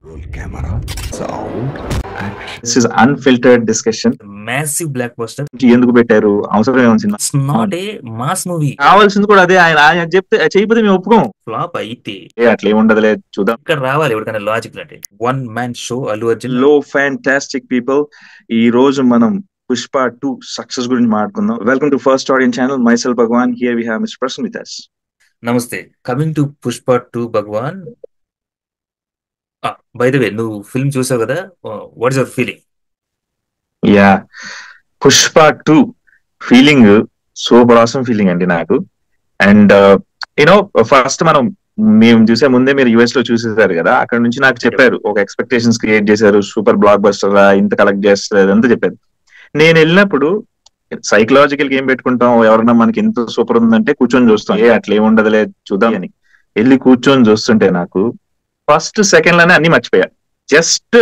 Roll camera, sound, action. This is unfiltered discussion. Massive block buster. ఎందుకు పెట్టారు, అవసరం ఏమైనా cinema it's not a mass movie. కావాల్సింది కూడా అదే. ఆయన ఆయన చెప్తే చేయకపోతే మేము ఒప్పుకోం. ఫ్లాప్ అయితే అట్లా ఏముండదులే, చూద్దాం. ఇక్కడ రావాలి ఎవరికైనా లాజిక్ అంటే one man show Allu Arjun. లో ఫ్యాంటాస్టిక్ పీపుల్, ఈ రోజు మనం పుష్ప 2 సక్సెస్ గురించి మాట్లాడుకుందాం. వెల్కమ్ టు ఫస్ట్ ఆడియన్ channel, myself Bhagavan. Here we have mister Prasan with us. నమస్తే. Coming to Pushpa 2 Bhagavan. By the way, నువ్వు ఫిల్మ్ చూసావు కదా, what is your feeling? Yeah, Pushpa 2 feeling super awesome feeling అండి నాకు. అండ్ యూనో ఫస్ట్ మేము చూసే ముందే మీరు యుఎస్ లో చూసేసారు కదా, అక్కడ నుంచి నాకు చెప్పారు, ఒక ఎక్స్పెక్టేషన్స్ క్రియేట్ చేశారు, సూపర్ బ్లాక్ బస్టర్ ఇంత కలెక్ట్ చేస్తారు అంతా చెప్పారు. నేను వెళ్ళినప్పుడు సైకలాజికల్ గేమ్ పెట్టుకుంటాం, ఎవరన్నా మనకి ఎంత సూపర్ ఉందంటే కూర్చొని చూస్తాం, అట్లా ఏముండదులే చూద్దాం అని వెళ్ళి కూర్చొని చూస్తుంటే నాకు ఫస్ట్ సెకండ్ లోనే అన్ని మర్చిపోయా. జస్ట్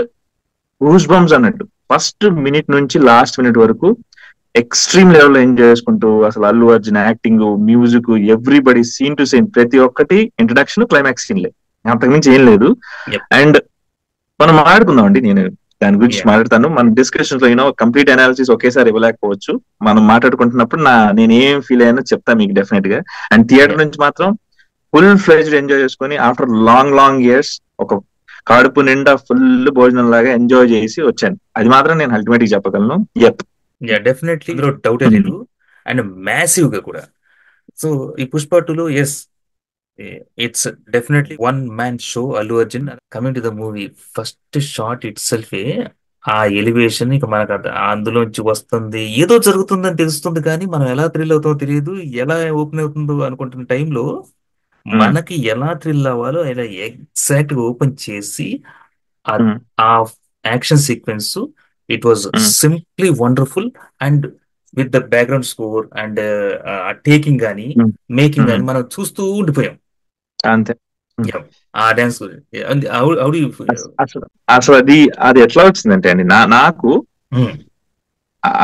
గూస్ బంప్స్ అన్నట్టు ఫస్ట్ మినిట్ నుంచి లాస్ట్ మినిట్ వరకు ఎక్స్ట్రీమ్ లెవెల్ ఎంజాయ్ చేసుకుంటూ, అసలు Allu Arjun acting, music, everybody scene to scene ప్రతి ఒక్కటి ఇంట్రడక్షన్, క్లైమాక్స్ సీన్ లేదు, అంతకుమించి ఏం లేదు. అండ్ మనం మాట్లాడుకుందాం అండి, నేను దాని గురించి మాట్లాడతాను. మన డిస్కషన్స్ లో కంప్లీట్ అనాలిసిస్ ఒకేసారి ఇవ్వలేకపోవచ్చు. మనం మాట్లాడుకుంటున్నప్పుడు నేను ఏం ఫీల్ అయ్యానో చెప్తా మీకు డెఫినెట్ గా. అండ్ థియేటర్ నుంచి మాత్రం ఫుల్ ఫ్లెజ్డ్ ఎంజాయ్ చేసుకుని ఆఫ్టర్ లాంగ్ ఇయర్స్ ఒక కడుపు నిండా ఫుల్ భోజనం లాగా ఎంజాయ్ చేసి వచ్చాను. అది మాత్రం నేను అల్టిమేట్ గా చెప్పగలను. డెఫినెట్లీ, ఇందులో డౌటే లేదు. అండ్ మ్యాసివ్ గా కూడా. సో ఈ పుష్ప 2లో yes, it's definitely one man show Allu Arjun. Coming to the movie, first shot it సెల్ఫే ఆ ఎలివేషన్ ఇక మనకు అందులోంచి వస్తుంది, ఏదో జరుగుతుందని తెలుస్తుంది, కానీ మనం ఎలా థ్రిల్ అవుతామో తెలియదు, ఎలా ఓపెన్ అవుతుందో అనుకుంటున్న టైంలో మనకి ఎలా థ్రిల్ అవ్వాలో అలా ఎగ్జాక్ట్ గా ఓపెన్ చేసి ఆ action sequence, it was simply wonderful. And with the background score and taking కానీ మేకింగ్ కానీ మనం చూస్తూ ఉండిపోయాం అంతే. ఆ డాన్స్. అసలు అది ఎట్లా వచ్చిందంటే అండి, నాకు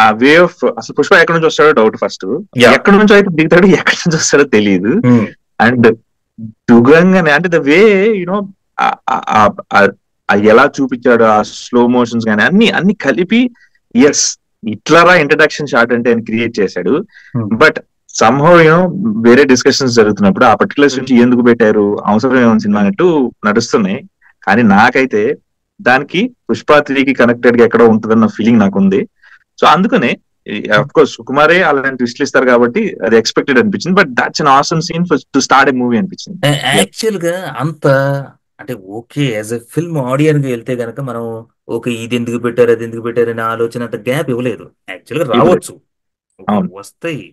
ఆ వే ఆఫ్, అసలు పుష్ప ఎక్కడి నుంచి వస్తాడో డౌట్ ఫస్ట్. ఎక్కడి నుంచో అయితే దిగుతాడు, ఎక్కడి నుంచి వస్తాడో తెలియదు. అండ్ దుగంగానే అంటే ద వే యూనో ఎలా చూపించాడు, ఆ స్లో మోషన్స్ కానీ అన్ని కలిపి, ఎస్ ఇట్లారా ఇంట్రడక్షన్ షాట్ అంటే ఆయన క్రియేట్ చేశాడు. బట్ సమ్హౌ వేరే డిస్కషన్స్ జరుగుతున్నప్పుడు ఆ పర్టికులర్ నుంచి ఎందుకు పెట్టారు, అవసరం ఏమైనా సినిమా అన్నట్టు నడుస్తున్నాయి. కానీ నాకైతే దానికి పుష్ప 3కి కనెక్టెడ్ గా ఎక్కడో ఉంటుందన్న ఫీలింగ్ నాకు ఉంది. సో అందుకనే అఫ్ కోర్స్ సుకుమారే అలాంటి ట్విస్ట్లు ఇస్తారు కాబట్టి అది ఎక్స్పెక్టెడ్ అనిపించింది. But that's an awesome scene to start a movie అనిపించింది. యాక్చువల్ గా అంత అంటే okay, as a film audience గా వెళ్తే గనక మనం ఓకే ఇది ఎందుకు పెట్టారు, అది ఎందుకు పెట్టారు అనే ఆలోచన అంత గ్యాప్ ఇవ్వలేదు. యాక్చువల్ గా రావచ్చు, వస్తాయి,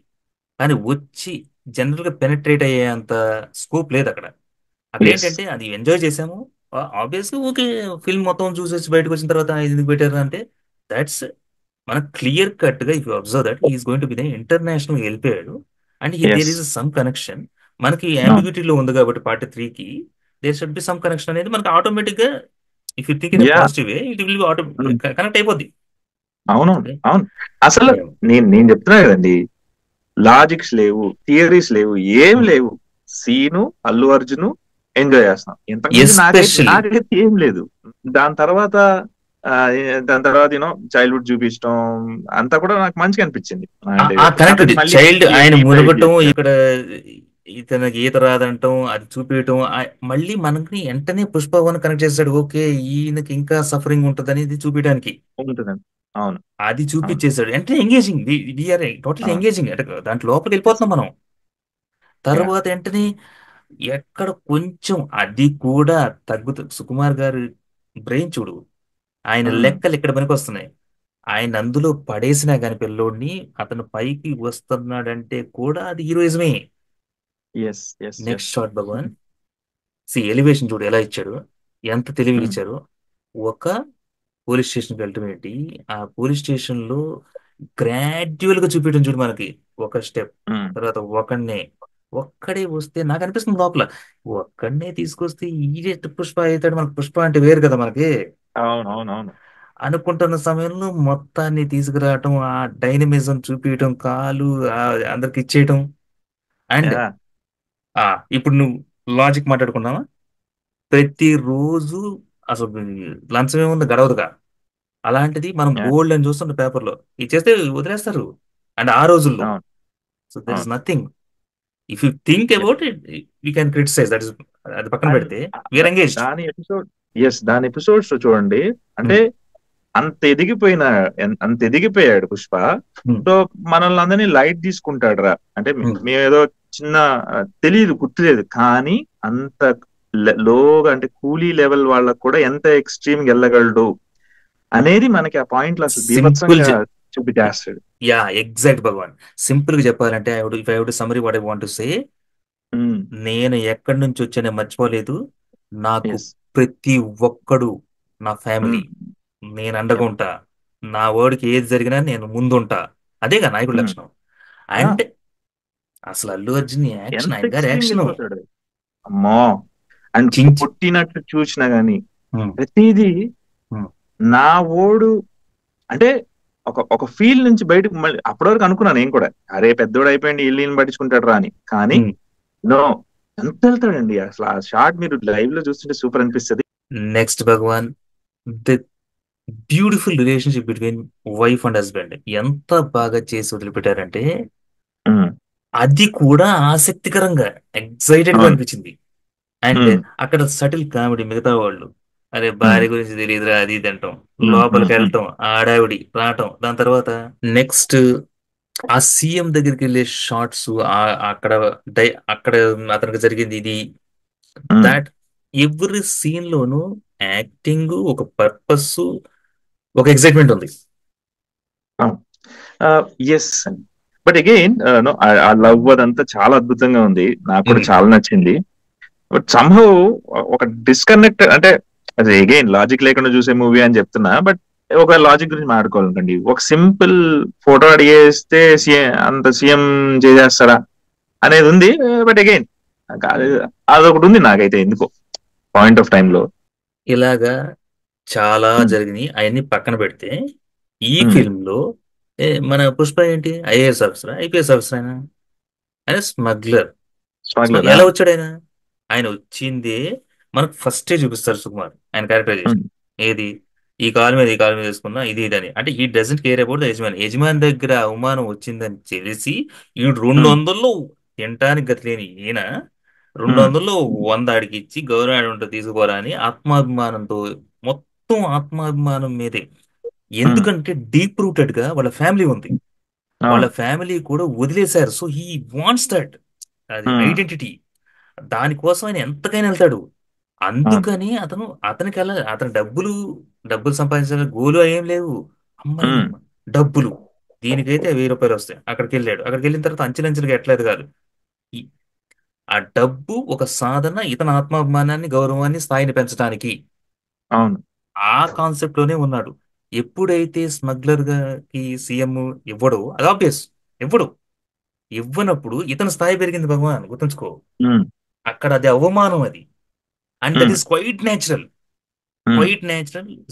కానీ వచ్చి జనరల్ గా పెనట్రేట్ అయ్యే అంత స్కోప్ లేదు అక్కడ. అక్కడ ఏంటంటే అది ఎంజాయ్ చేసాము, ఆబ్వియస్ గా ఓకే, ఫిల్మ్ మొత్తం చూసేసి బయటకు వచ్చిన తర్వాత ఇది ఎందుకు పెట్టారు అంటే దాట్స్ మన క్లియర్ కట్ గా, if you observe that is going to be the international వెళ్ళిపోయాడు. And there is some connection మనకి అంబిగ్యూటీలో ఉంది కాబట్టి పార్ట్ 3కి there should be some connection అనేది మనకి ఆటోమేటిక్ గా, if you think in positive way, it will auto connect అయిపోద్ది. అవును. అసలు నేను చెప్తున్నా కదండి, లాజిక్స్ లేవు, థియరీస్ లేవు, ఏం లేవు. సీను అల్లు అర్జున్ ఎంజాయ్ చేస్తాం, నాకైతే ఏం లేదు. దాని తర్వాత చైల్డ్హుడ్ చూపించడం అంతా కూడా నాకు మంచిగా అనిపించింది. చైల్డ్ ఆయన మునగటం, ఇక్కడ ఇతనికి ఈత రాదంటాం, అది చూపించటం, మళ్ళీ మనకి వెంటనే పుష్ప 1 కనెక్ట్ చేస్తాడు. ఓకే, ఈయనకి ఇంకా సఫరింగ్ ఉంటుంది అనేది చూపించడానికి అవును, అది చూపించేశాడు. అంటే ఎంగేజింగ్, వీఆర్ టోటల్ ఎంగేజింగ్, అంటే దాంట్లో లోపలికి వెళ్ళిపోతున్నాం మనం. తర్వాత వెంటనే ఎక్కడ కొంచెం అది కూడా తగ్గుతుంది. సుకుమార్ గారు బ్రెయిన్ చూడు, ఆయన లెక్కలు ఇక్కడ పనికి వస్తున్నాయి. ఆయన అందులో పడేసినా కానీ పిల్లోడిని, అతను పైకి వస్తున్నాడంటే కూడా అది హీరోయిజమే. నెక్స్ట్ షాట్ భగవాన్, ఎలివేషన్ చూడు ఎలా ఇచ్చాడు, ఎంత తెలివిగా ఇచ్చారు. ఒక పోలీస్ స్టేషన్కి వెళ్ళటం ఏంటి, ఆ పోలీస్ స్టేషన్ లో గ్రాడ్యువల్ గా చూపించడం చూడు మనకి, ఒక స్టెప్ తర్వాత ఒక్కడే వస్తే నాకు అనిపిస్తుంది లోపల, ఒక్కడనే తీసుకొస్తే ఈజీ పుష్ప అవుతాడు. మనకు పుష్ప అంటే వేరు కదా మనకి. అవునవునవును అనుకుంటున్న సమయంలో మొత్తాన్ని తీసుకురావటం, ఆ డైనమిజం చూపించడం, కాలు అందరికి ఇచ్చేయటం. అండ్ ఇప్పుడు నువ్వు లాజిక్ మాట్లాడుకున్నావా, ప్రతిరోజు అసలు లంచం ఏముంది గడవదుగా. అలాంటిది మనం Yeah. బోల్డ్ అని చూస్తుంటే పేపర్లో ఇచ్చేస్తే వదిలేస్తారు. అండ్ ఆ రోజుల్లో అవును. సో దర్ ఇస్ అవును. Nothing. If you think Yeah. About it we can criticise, that is, అది పక్కన అండ్ పెడితే వీఆర్ ఎంగేజ్డ్. దాని ఎపిసోడ్, ఎస్, దాని ఎపిసోడ్స్ చూడండి. అంటే అంత ఎదిగిపోయాడు పుష్ప. సో మనల్ని అందరినీ లైట్ తీసుకుంటాడు రా అంటే మేమేదో చిన్న తెలియదు, గుర్తులేదు, కానీ అంత లోగా అంటే కూలీ లెవెల్ వాళ్ళకు కూడా ఎంత ఎక్స్ట్రీమ్ వెళ్ళగలడు అనేది మనకి ఆ పాయింట్ లో అసలు సింపుల్. బీభత్సంగా చూపించేస్తాడు. Yeah exact Bhagavan. సింపుల్ గా చెప్పాలంటే if I would summary what I want to say, నేను ఎక్కడి నుంచి వచ్చానో మర్చిపోలేదు. నాకు ఎస్. ప్రతి ఒక్కడు నా ఫ్యామిలీ, నేను అండగా ఉంటా, నా వర్డ్కి ఏది జరిగినా నేను ముందుంటా. అదేగా నాయకుడి లక్షణం. అండ్ అసలు అల్లు అర్జున్ యాక్షన్, ఎంత ఆయన గారి ఎక్స్ట్రీమ్ యాక్షన్ వెళ్ళిపోతాడు అమ్మో. అండ్ చించి. కొట్టినట్టు చూసినా గానీ ఉమ్, ప్రతిదీ ఉమ్, నా ఓడు అంటే ఒక ఫీల్ నుంచి బయటకు మళ్ళీ అప్పటి వరకు అనుకున్నాను నేను కూడా, అరే పెద్దోడు అయిపోయింది ఇల్లు పట్టించుకుంటాడు రా అని. కానీ ఉమ్. నో, ఎంత వెళ్తాడండి అసలు. ఆ షార్ట్ మీరు లైవ్ లో చూస్తుంటే సూపర్ అనిపిస్తుంది. Next Bhagavan, the beautiful relationship between wife and husband ఎంత బాగా చేసి వదిలిపెట్టారంటే అది కూడా ఆసక్తికరంగా ఎక్సైటెడ్ గా అవును. అనిపించింది. అండ్ అక్కడ సటిల్ కామెడీ, మిగతా వాళ్ళు అరే భార్య గురించి తెలియదురా అది ఇది అంటాం, లోపలికి వెళ్ళటం, ఆడావిడి రావటం, దాని తర్వాత నెక్స్ట్ ఆ సీఎం దగ్గరికి వెళ్ళే షార్ట్స్, అక్కడ అక్కడ అతనికి జరిగింది ఇది, దాట్ ఎవ్రీ సీన్ లోను యాక్టింగ్, ఒక పర్పస్, ఒక ఎక్సైట్మెంట్ ఉంది. ఎస్. బట్ అగైన్ ఆ లవ్ అదంతా చాలా అద్భుతంగా ఉంది, నాకు కూడా చాలా నచ్చింది. బట్ సంహౌ ఒక డిస్కనెక్ట్ అంటే అది అగైన్ లాజిక్ లేకుండా చూసే మూవీ అని చెప్తున్నా. బట్ ఒక లాజిక్ గురించి మాట్లాడుకోవాలండి. ఒక సింపుల్ ఫోటో అడిగేస్తే అంత సీఎం చేసేస్తారా అనేది ఉంది. బట్ అగైన్ అదొకటి ఉంది నాకైతే ఎందుకో పాయింట్ ఆఫ్ టైమ్ లో. ఇలాగా చాలా జరిగినాయి. అవన్నీ పక్కన పెడితే ఈ ఫిల్మ్ లో మన పుష్ప ఏంటి, ఐఏఎస్ ఆఫీసర్, ఐపీఎస్ ఆఫీసర్, ఆయన స్మగ్లర్. ఎలా వచ్చాడు ఆయన? ఆయన వచ్చిందే మనకు ఫస్టే చూపిస్తారు సుకుమార్ ఆయన క్యారెక్టరైజేషన్. ఏది, ఈ కాలు మీద ఈ కాలు మీద వేసుకున్నా ఇది ఇదని. అంటే ఈ డజంట్ కేర్ అబౌట్ ద యజమాని. యజమాని దగ్గర అవమానం వచ్చిందని తెలిసి ఈ 200లో తినటానికి గతి లేని ఈయన 200లో 100 ఆడికి ఇచ్చి గవర్నమెంట్ ఉంటుంది తీసుకోరా అని ఆత్మాభిమానంతో, మొత్తం ఆత్మాభిమానం మీదే. ఎందుకంటే డీప్ రూటెడ్ గా వాళ్ళ ఫ్యామిలీ ఉంది, వాళ్ళ ఫ్యామిలీ కూడా వదిలేశారు. సో హీ వాంట్స్ దట్, అది ఐడెంటిటీ. దానికోసం ఆయన ఎంతకైనా వెళ్తాడు. అందుకని అతనికి అతని డబ్బులు సంపాదించాలి గోలు ఏం లేవు. అమ్మాయి డబ్బులు, దీనికైతే 1000 రూపాయలు వస్తాయి. అక్కడికి వెళ్ళాడు, అక్కడికి వెళ్ళిన తర్వాత అంచెలంచెలుగా ఎట్లేదు కాదు, ఆ డబ్బు ఒక సాధన ఇతని ఆత్మాభిమానాన్ని, గౌరవాన్ని, స్థాయిని పెంచడానికి. అవును, ఆ కాన్సెప్ట్ లోనే ఉన్నాడు. ఎప్పుడైతే స్మగ్లర్ కి సీఎం ఇవ్వడు, అది ఆబ్వియస్, ఇవ్వడు. ఇవ్వనప్పుడు ఇతని స్థాయి పెరిగింది భగవాన్, గుర్తుంచుకో. అక్కడ అది అవమానం అది. And that is quite natural.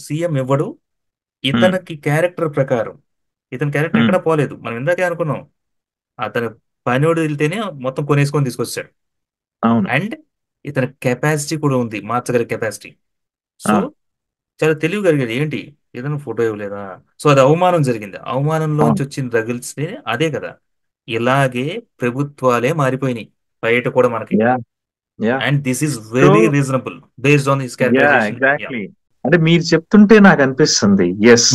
CM ఇవ్వడు, ఇతనికి క్యారెక్టర్ ప్రకారం, ఇతని క్యారెక్టర్ ఎక్కడ పోలేదు. మనం ఇందాకే అనుకున్నాం, అతను పనివాడు వెళ్తేనే మొత్తం కొనేసుకొని తీసుకొచ్చాడు. అండ్ ఇతని కెపాసిటీ కూడా ఉంది, మార్చగలిగే కెపాసిటీ. సో చాలా తెలివి కలిగేది. ఏంటి, ఏదైనా ఫోటో ఇవ్వలేదా? సో అది అవమానం జరిగింది, అవమానంలోంచి వచ్చిన రగిల్స్తే అదే కదా. ఇలాగే ప్రభుత్వాలే మారిపోయినాయి బయట కూడా మనకి. And this is very reasonable based on his characterisation. Exactly. అంటే మీరు చెప్తుంటే నాకు అనిపిస్తుంది, ఎస్,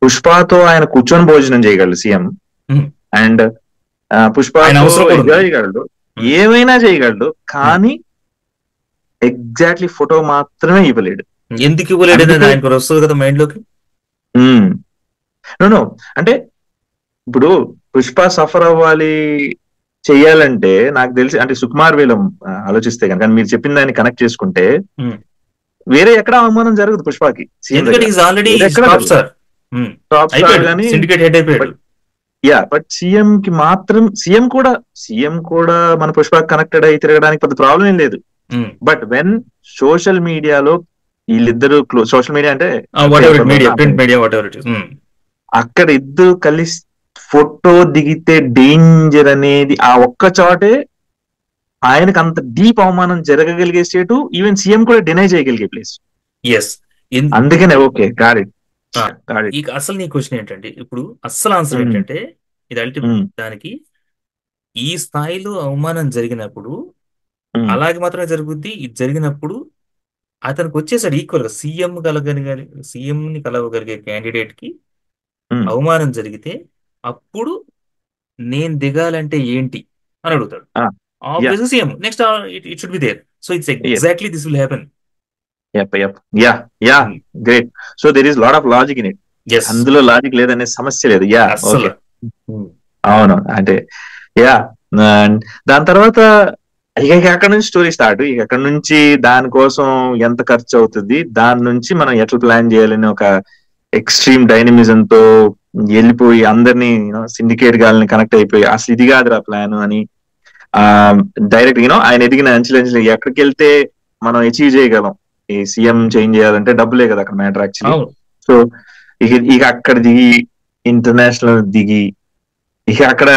పుష్పతో ఆయన కూర్చొని భోజనం చేయగలడు సీఎం. అండ్ పుష్పతో చేయగలడు, ఏమైనా చేయగలడు. కానీ ఎగ్జాక్ట్లీ ఫోటో మాత్రమే ఇవ్వలేడు. ఎందుకు ఇవ్వలేడు అనేది ఆయనకు వస్తుంది కదా మైండ్ లోకి. నో అంటే ఇప్పుడు పుష్ప సఫర్ అవ్వాలి చెయ్యాలంటే నాకు తెలిసి, అంటే సుకుమార్ వేలం ఆలోచిస్తే కనుక మీరు చెప్పిన దాన్ని కనెక్ట్ చేసుకుంటే వేరే ఎక్కడ అవమానం జరగదు పుష్పకి. బట్ సీఎం కి మాత్రం, సీఎం కూడా మన పుష్పకి కనెక్టెడ్ అయి తిరగడానికి పెద్ద ప్రాబ్లం ఏం లేదు. బట్ వెన్ సోషల్ మీడియాలో వీళ్ళిద్దరు, సోషల్ మీడియా అంటే అక్కడ ఇద్దరు కలిసి ఫోటో దిగితే డేంజర్ అనేది ఆ ఒక్క చోటే ఆయనకు అంత డీప్ అవమానం జరగగలిగే స్టేటు ఈవెన్ సీఎం కూడా డినై చేయగలిగే ప్లేస్. ఎస్. అందుకనే okay God it God it. ఇక అసలు నీ క్వశ్చన్ ఏంటంటే, ఇప్పుడు అస్సలు ఆన్సర్ ఏంటంటే, ఇది అల్టిమేట్ దానికి, ఈ స్థాయిలో అవమానం జరిగినప్పుడు అలాగే మాత్రమే జరుగుద్ది. ఇది జరిగినప్పుడు అతనికి వచ్చేసాడు ఈక్వల్ గా సీఎం ని కలవగలిగే క్యాండిడేట్ కి అవమానం జరిగితే అప్పుడు నేను దిగాలంటే ఏంటి అని అడుగుతాడు. ఆబ్వియస్గా CM next it should be there. So it's exactly this will happen. Great. So there is lot of logic in it. అందులో లాజిక్ లేదనే సమస్య లేదు. ఓకే, అవును. అంటే దాని తర్వాత ఇక అక్కడ నుంచి స్టోరీ స్టార్ట్. ఇక అక్కడ నుంచి దానికోసం ఎంత ఖర్చు అవుతుంది, దాని నుంచి మనం ఎట్లా ప్లాన్ చేయాలని ఒక ఎక్స్ట్రీమ్ డైనమిజం తో వెళ్ళిపోయి అందరినీ సిండికేట్ గాలని కనెక్ట్ అయిపోయి అసలు ఇది కాదురా ప్లాన్ అని డైరెక్ట్ ఆయన ఎదిగిన అంచెలంచెలు ఎక్కడికి వెళ్తే మనం అచీవ్ చేయగలం. ఈ సీఎం చేంజ్ చేయాలంటే డబ్బులే కదా అక్కడ మ్యాటర్ యాక్చువల్లీ. సో ఇక అక్కడ దిగి ఇంటర్నేషనల్ దిగి ఇక అక్కడ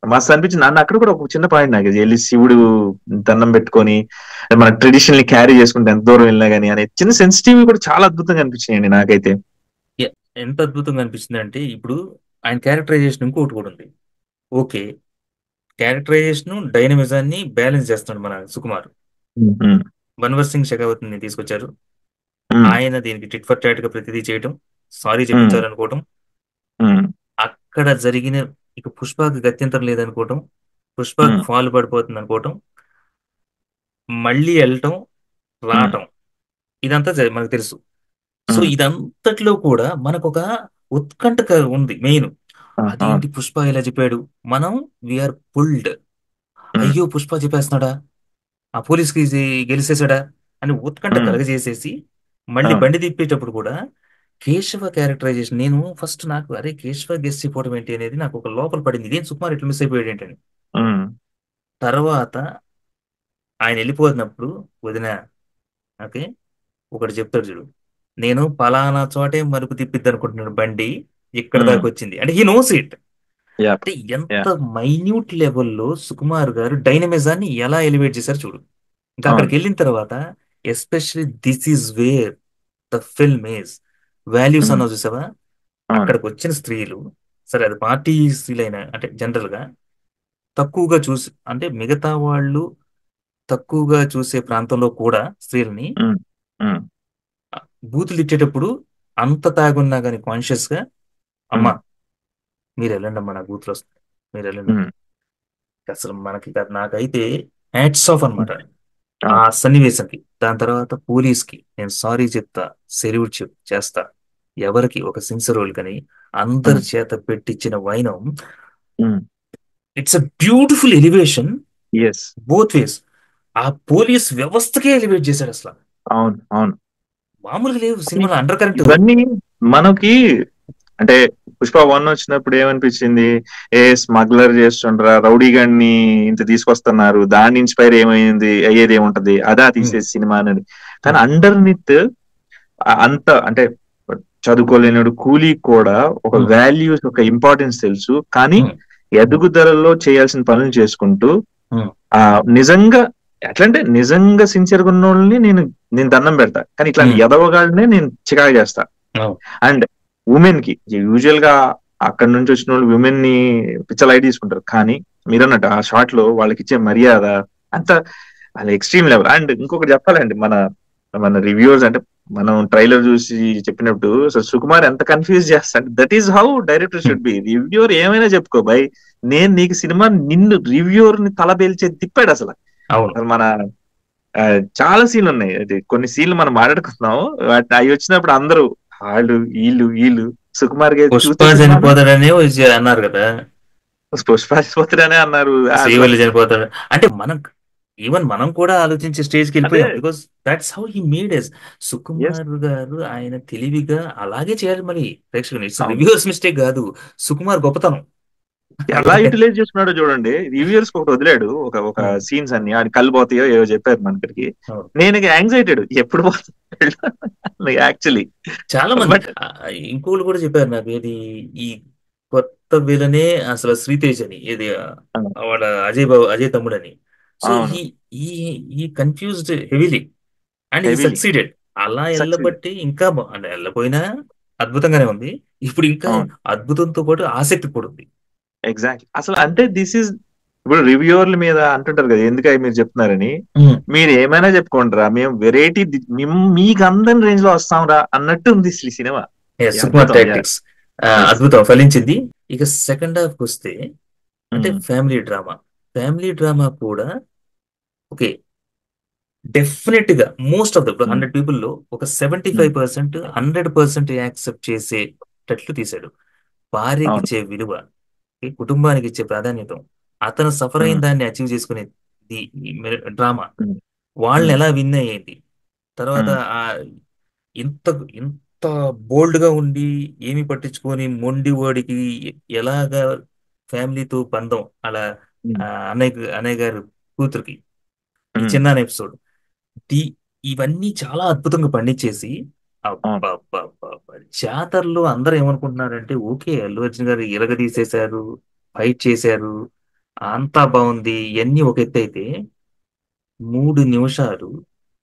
మస్తు అనిపించింది. నన్ను అక్కడ కూడా ఒక చిన్న పాయింట్ నాకు వెళ్ళి శివుడు దండం పెట్టుకొని మన ట్రెడిషన్ ని క్యారీ చేసుకుంటే ఎంత దూరం వెళ్ళినా గానీ అనే చిన్న సెన్సిటివ్ కూడా చాలా అద్భుతంగా అనిపించింది నాకైతే. ఎంత అద్భుతంగా అనిపిస్తుంది అంటే, ఇప్పుడు ఆయన క్యారెక్టరైజేషన్ ఇంకోటి కూడా ఉంది. ఓకే, క్యారెక్టరైజేషన్ డైనమిజాన్ని బ్యాలెన్స్ చేస్తున్నాడు మన సుకుమార్. మన్వర్ సింగ్ షెకావత్ ని తీసుకొచ్చారు. ఆయన దీనికి టిట్ ఫర్ టాట్ గా ప్రతిదీ చేయటం, సారీ చెప్పించాలనుకోవటం, అక్కడ జరిగిన ఇక పుష్పకి గత్యంతరం లేదనుకోవటం, పుష్పకి ఫాల్ పడిపోతుంది అనుకోవటం, మళ్ళీ వెళ్ళటం రావటం, ఇదంతా మనకు తెలుసు. సో ఇదంతట్లో కూడా మనకు ఒక ఉత్కంఠ ఉంది మెయిన్. అదేంటి పుష్ప ఇలా చెప్పాడు, మనం వీఆర్ పుల్డ్. అయ్యో పుష్ప చెప్పేస్తున్నాడా, ఆ పోలీస్కి గెలిచేసాడా అని ఉత్కంఠ కలగజేసేసి మళ్ళీ బండి తిప్పేటప్పుడు కూడా కేశవ క్యారెక్టరైజేషన్, నేను ఫస్ట్ నాకు అరే కేశవ గెస్ అయిపోవడం ఏంటి అనేది నాకు ఒక లోపల పడింది, ఇదేం సుకుమార్ ఇట్లా మిస్ అయిపోయాడు ఏంటని. తర్వాత ఆయన వెళ్ళిపోతున్నప్పుడు వదిన ఓకే ఒకటి చెప్తాడు చూడు, నేను పలానా చోటే మరుపు తిప్పిద్ది అనుకుంటున్నాడు బండి, ఇక్కడ దాకా వచ్చింది అంటే హీ నోస్ ఇట్. అంటే ఎంత మైన్యూట్ లెవెల్లో సుకుమార్ గారు డైనమిజాన్ని ఎలా ఎలివేట్ చేశారు చూడు. ఇంకా అక్కడికి వెళ్ళిన తర్వాత especially this is where the film is values అన్న చూసావా. అక్కడికి వచ్చిన స్త్రీలు, సరే అది పార్టీ స్త్రీలైనా అంటే జనరల్ గా తక్కువగా చూసి, అంటే మిగతా వాళ్ళు తక్కువగా చూసే ప్రాంతంలో కూడా స్త్రీలని బూతులు ఇచ్చేటప్పుడు అంత తాగున్నా కానీ కాన్షియస్ గా అమ్మా మీరు వెళ్ళండి అమ్మా నా బూతులు వస్తాయి మీరు వెళ్ళండి. అసలు మనకి నాకైతే హ్యాట్స్ ఆఫ్ అనమాట ఆ సన్నివేశంకి. దాని తర్వాత పోలీస్ కి నేను సారీ చెప్తా, సెల్యూట్ చేస్తా, ఎవరికి ఒక సిన్సియర్ కానీ అందరి చేత పెట్టించిన వైనం. It's a beautiful elevation both ways. ఆ పోలీస్ వ్యవస్థకే ఎలివేట్ చేశాడు అసలు. అవును అవును, మామూలుగా లేవు సినిమాలో అండర్ కరెంట్. ఇవన్నీ మనకి అంటే పుష్ప 1 వచ్చినప్పుడు ఏమనిపించింది, ఏ స్మగ్లర్ చేస్తుండ్రా రౌడీ గాడిని ఇంత తీసుకొస్తున్నారు, దాన్ని ఇన్స్పైర్ ఏమైంది అయ్యేది ఏముంటది అదా తీసేసి సినిమా అనేది. కానీ అండర్ నిత్ అంత అంటే చదువుకోలేనుడు కూలీ కూడా ఒక వాల్యూస్ ఒక ఇంపార్టెన్స్ తెలుసు, కానీ ఎదుగుదలలో చేయాల్సిన పనులు చేసుకుంటూ నిజంగా ఎట్లంటే నిజంగా సిన్సియర్గా ఉన్న వాళ్ళని నేను దండం పెడతా, కానీ ఇట్లాంటి ఎదవగానే నేను చికాకు చేస్తా. అండ్ ఉమెన్ కి యూజువల్ గా అక్కడ నుంచి వచ్చిన వాళ్ళు విమెన్ ని పిచ్చలైట్ తీసుకుంటారు, కానీ మీరు అన్నట్టు ఆ షాట్ లో వాళ్ళకి ఇచ్చే మర్యాద అంత వాళ్ళ ఎక్స్ట్రీమ్ లెవెల్. అండ్ ఇంకొకటి చెప్పాలండి, మన రివ్యూవర్స్ అంటే మనం ట్రైలర్ చూసి చెప్పినప్పుడు సుకుమార్ ఎంత కన్ఫ్యూజ్ చేస్తాడు. That is how director should be. Reviewer ఏమైనా చెప్పుకో బై, నేను నీకు సినిమా నిన్ను రివ్యూవర్ ని తలబేల్చే తిప్పాడు అసలు. మన చాలా సీన్లు ఉన్నాయి, అది కొన్ని సీన్లు మనం మాట్లాడుకుంటున్నాం, అవి వచ్చినప్పుడు అందరూ వాళ్ళు వీళ్ళు సుకుమార్ గారు చనిపోతాడనే అన్నారు కదా, పుష్ప చనిపోతాడనే అన్నారు, చనిపోతాడు అంటే మనం కూడా ఆలోచించే స్టేజ్కి వెళ్ళిపోయాం. Because that's how he made yes. Sukumar garu ఆయన తెలివిగా అలాగే చేయాలి. మరి ప్రేక్షకులు ఇట్స్ రివ్యూవర్స్ మిస్టేక్ కాదు, సుకుమార్ గొప్పతనం ఎలా యూటిలైజ్ చేసుకున్నాడో చూడండి. రివ్యూవర్స్ ఒకటి వదిలాడు ఒక సీన్స్ అన్ని ఆడి కళ్ళు పోతాయో ఏవో చెప్పారు మనకి. నేను యాంగ్జైటెడ్ ఎప్పుడు పోతాడు యాక్చువల్లీ. చాలా మంది ఇంకోళ్ళు కూడా చెప్పారు నాకు, ఏది ఈ కొత్త విలనే అసలు శ్రీతేజ్ అని, ఏది వాళ్ళ అజయ్ తమ్ముడు అని. సో ఈ confused heavily and he succeeded. అలా సక్సీడ్. వెళ్ళబట్టి ఇంకా అంటే వెళ్ళపోయినా అద్భుతంగానే ఉంది. ఇప్పుడు ఇంకా అవును, అద్భుతంతో పాటు ఆసక్తి కూడా ఉంది. ఎగ్జాక్ట్లీ. అసలు అంటే దిస్ ఈజ్ ఇప్పుడు రివ్యూవర్ల మీద అంటుంటారు కదా ఎందుకని మీరు చెప్తున్నారని. ఉమ్. మీరు ఏమైనా చెప్పుకోండిరా, మేము వెరైటీ మీకు అందని రేంజ్ లో వస్తాం రా అన్నట్టు ఉంది ఈ సినిమా. Yes, ఈ సుకుమార్ అద్భుతం. Tactics yes. అద్భుతం ఫలించింది. ఇక సెకండ్ హాఫ్ వస్తే అంటే ఫ్యామిలీ డ్రామా. ఫ్యామిలీ డ్రామా కూడా ఓకే, డెఫినెట్ గా మోస్ట్ ఆఫ్ ద ఇప్పుడు 100 పీపుల్ లో ఒక 75% 100% యాక్సెప్ట్ చేసేటట్లు తీశాడు. భార్యకి అవును. ఇచ్చే విలువ, ఈ కుటుంబానికి ఇచ్చే ప్రాధాన్యత, అతను సఫర్ అయిన ఉమ్, దాన్ని అచీవ్ చేసుకునే డ్రామా, ఉమ్, వాళ్ళని ఉమ్, ఎలా విన్ అయ్యేది, తర్వాత ఉమ్, ఆ ఇంత ఇంత బోల్డ్ గా ఉండి ఏమి పట్టించుకొని మొండి వాడికి ఎలాగా ఫ్యామిలీతో బంధం అలా, ఉమ్, అన్నయ్య గారు కూతురికి ఈ ఉమ్, చిన్న ఎపిసోడ్ టీ ఇవన్నీ చాలా అద్భుతంగా పండించేసి అవును. అబ్బబ్బబ్బబ్బ. జాతరలో అందరూ ఏమనుకుంటున్నారంటే ఓకే అల్లు అర్జున్ గారు ఇరగదీసేశారు, ఫైట్ చేశారు, అంతా బాగుంది, ఇవన్నీ ఒక ఎత్తు అయితే 3 నిమిషాలు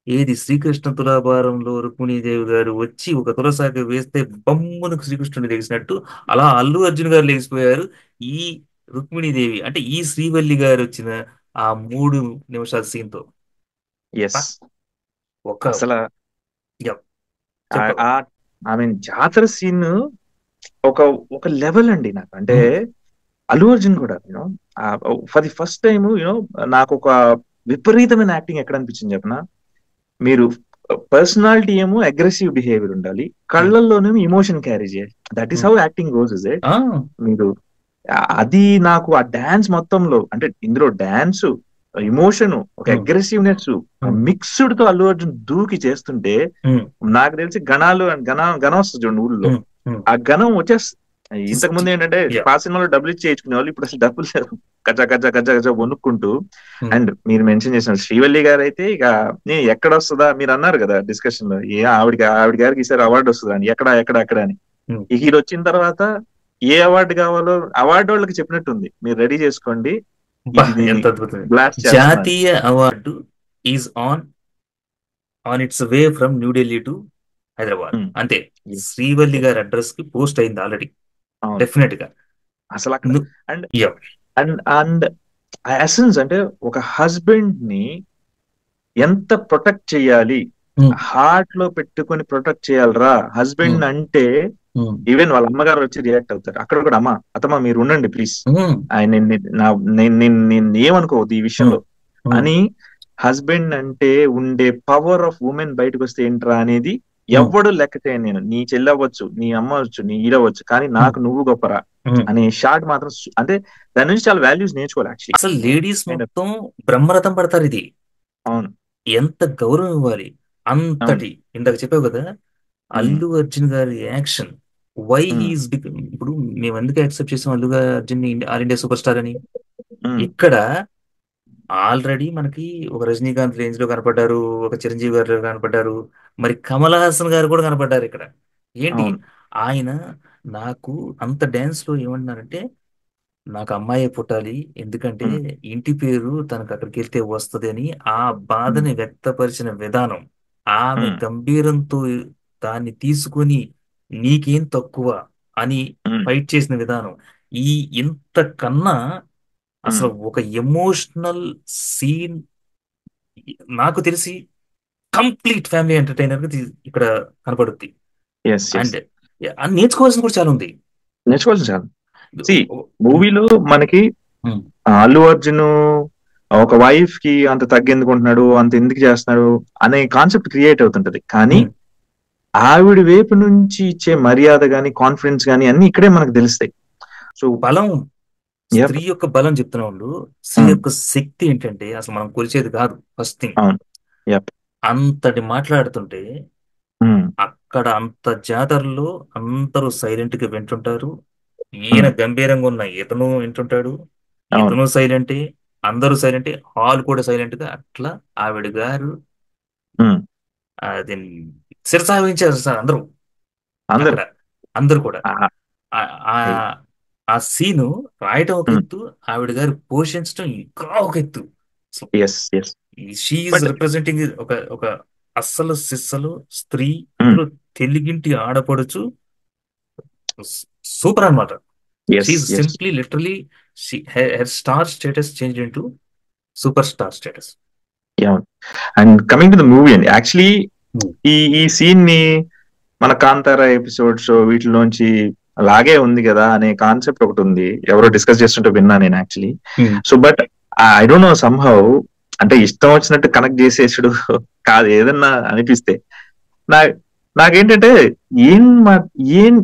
ఏది శ్రీకృష్ణ తులాభారంలో రుక్మిణీదేవి గారు వచ్చి ఒక తులసాక వేస్తే బమ్మును శ్రీకృష్ణుడు లేచినట్టు అలా అల్లు అర్జున్ గారు లేచిపోయారు. ఈ రుక్మిణీదేవి అంటే ఈ శ్రీవల్లి గారు వచ్చిన ఆ 3 నిమిషాల సీన్ తో ఎస్. ఒక అసలు యప్, చెప్పవా. ఐ మీన్ జాతర సీన్ ఒక ఒక లెవెల్ అండి నాకు. అంటే ఉమ్, అల్లు అర్జున్ కూడా you know for the first time you know నాకు ఒక విపరీతమైన యాక్టింగ్ ఎక్కడ అనిపించింది చెప్పనా. మీరు పర్సనాలిటీ ఏమో అగ్రెసివ్ బిహేవియర్ ఉండాలి, ఉమ్, కళ్ళల్లోనేమో ఇమోషన్ క్యారీ చేయాలి. That is um. How acting goes is it. ఆ, మీరు అది నాకు ఆ డాన్స్ మొత్తంలో అంటే ఇందులో డాన్స్, ఇమోషన్, ఒక ఉమ్, అగ్రెసివ్నెస్, ఆ ఉమ్, మిక్స్డ్ తో అల్లు అర్జున్ దూకి చేస్తుంటే ఉమ్, నాకు తెలిసి గణం వస్తుంది చూడండి ఊళ్ళో, ఉమ్, ఉమ్. ఆ గణం వచ్చేస్తుంది. ఇంతకు జస్ట్ ముందు ఏంటంటే యా. పాత సినిమాలో డబ్బులు ఇచ్చి చేయించుకునే వాళ్ళు, ఇప్పుడు అసలు డబ్బులు లేవు. గజ గజ గజ గజ వణుక్కుంటూ. ఉమ్, అండ్ మీరు మెన్షన్ చేసిన శ్రీవల్లి గారు అయితే ఇక ఎక్కడ వస్తుందా మీరు అన్నారు కదా డిస్కషన్ లో, ఆవిడ గారికి ఈసారి అవార్డు వస్తుందా అని, ఎక్కడ ఎక్కడ ఎక్కడ అని. ఉమ్. ఇక ఇది వచ్చిన తర్వాత ఏ అవార్డు కావాలో అవార్డు వాళ్ళకి చెప్పినట్టుంది, మీరు రెడీ చేసుకోండి, బా, ఇది నేను ఎంత అద్భుతం. బ్లాస్ట్ చేస్తున్నాను. జాతీయ award is on on it's way from New Delhi to Hyderabad. Um, అంతే. yes, శ్రీవల్లి yes, గారి అడ్రస్ కి పోస్ట్ అయింది ఆల్రెడీ. అవును. డెఫినెట్ గా. అసలు అక్కడ ను- అండ్ యా. అండ్ అండ్ ఆ ఎసెన్స్ అంటే ఒక హస్బెండ్ ని ఎంత ప్రొటెక్ట్ చేయాలి, ఉమ్, హార్ట్ లో పెట్టుకొని ప్రొటెక్ట్ చేయాలరా ఉమ్, హస్బెండ్ అంటే. ఉమ్, ఈవెన్ వాళ్ళ అమ్మగారు వచ్చి రియాక్ట్ అవుతారు అక్కడ కూడా, అమ్మా అత్తమ్మ మీరు ఉండండి ప్లీజ్, ఉమ్, ఆయన నేను ఏమనుకోవద్దు ఈ ఉమ్, విషయంలో ఉమ్, అని. హస్బెండ్ అంటే ఉండే పవర్ ఆఫ్ ఉమెన్ బయటకు వస్తే ఏంట్రా అనేది ఉమ్, ఎవ్వడు లెక్క చేయను నేను. నీ చెల్లవచ్చు, నీ అమ్మ అవచ్చు, నీ ఈడవచ్చు, కానీ ఉమ్, నాకు నువ్వు గొప్పరా ఉమ్. అనే షార్ట్ మాత్రం అంటే దాని నుంచి చాలా వాల్యూస్ నేర్చుకోవాలి యాక్చువల్లీ. అసలు లేడీస్ మొత్తం బ్రహ్మరథం పడతారు ఇది. అవును, ఎంత గౌరవం ఇవ్వాలి. అవును. అంతటి ఇందాక చెప్పావు కదా, ఉమ్, అల్లు అర్జున్ గారి యాక్షన్, వై ఉమ్, హీఈస్ ఇప్పుడు మేము ఎందుకు యాక్సెప్ట్ చేసాం Allu Arjun all India super star అని. ఉమ్, ఇక్కడ ఆల్రెడీ మనకి ఒక రజనీకాంత్ రేంజ్ లో కనపడ్డారు, ఒక చిరంజీవి గారు కనపడ్డారు, మరి కమల్ హాసన్ గారు కూడా కనపడ్డారు ఇక్కడ. ఏంటి అవును. ఆయన, నాకు అంత డాన్స్ లో ఏమంటున్నారంటే నాకు అమ్మాయే పుట్టాలి, ఎందుకంటే ఉమ్, ఇంటి పేరు తనకు అక్కడికి వెళ్తే వస్తుంది అని ఆ ఉమ్, బాధని వ్యక్తపరిచిన విధానం, ఆమె ఉమ్, గంభీరంతో దాన్ని తీసుకొని నీకేం తక్కువ అని ఉమ్, ఫైట్ చేసిన విధానం, ఈ ఇంత కన్నా ఉమ్. అసలు ఒక ఎమోషనల్ సీన్ నాకు తెలిసి కంప్లీట్ ఫ్యామిలీ ఎంటర్టైనర్ ఇక్కడ కనపడుద్ది. Yes, yes. అండ్ నేర్చుకోవాల్సింది కూడా చాలా ఉంది. నేర్చుకోవాల్సిన చాలా. సి ఉమ్, మూవీలో మనకి ఉమ్, అల్లు అర్జున్ ఒక వైఫ్ కి అంత తగ్గెందుకుంటున్నాడు, అంత ఎందుకు చేస్తున్నాడు అనే కాన్సెప్ట్ క్రియేట్ అవుతుంటది. కానీ ఉమ్. ఆవిడ వైపు నుంచి ఇచ్చే మర్యాద గాని, కాన్ఫిడెన్స్ గాని అన్ని ఇక్కడే మనకు తెలుస్తాయి. సో బలం, యప్. స్త్రీ యొక్క బలం చెప్తున్నా ఉండు. స్త్రీ యొక్క శక్తి ఏంటంటే అసలు మనం కొలిచేది కాదు ఫస్ట్ థింగ్. అవును. యప్. అంతటి మాట్లాడుతుంటే అక్కడ అంత జాతరలో అందరూ సైలెంట్ గా వింటుంటారు. ఈయన గంభీరంగా ఉన్న ఇతను వింటుంటాడు, అవును. ఇతను సైలెంటే, అందరూ సైలెంటే, హాల్ కూడా సైలెంట్ గా అట్లా ఆవిడ గారు ఉమ్, అది శిరసావహించారు సార్ అందరూ అందరు. అక్కడ, అందరూ కూడా. ఆ ఏయ్, ఆ- ఆ సీను రాయటం ఒక ఉమ్, ఎత్తు, ఆవిడ గారు పోషించడం ఇంకా ఒక ఎత్తు. Yes, yes. She's but representing ఒక ఒక అస్సలు సిస్సలు స్త్రీ, అందులో తెలుగింటి ఆడపడుచు, సూపర్ అన్నమాట. Yes she's yes. Simply literally her star status change into super star status. And coming to the movie అండి, యాక్చువల్లీ ఈ సీన్ ని మన కాంతార ఎపిసోడ్స్ వీటిలోంచి అలాగే ఉంది కదా అనే కాన్సెప్ట్ ఒకటి ఉంది, ఎవరో డిస్కస్ చేస్తుంటే విన్నా నేను actually. So but I don't know somehow, అంటే ఇష్టం వచ్చినట్టు కనెక్ట్ చేసేసుడు కాదు, ఏదన్నా అనిపిస్తే నా నాకేంటంటే ఏం ఏం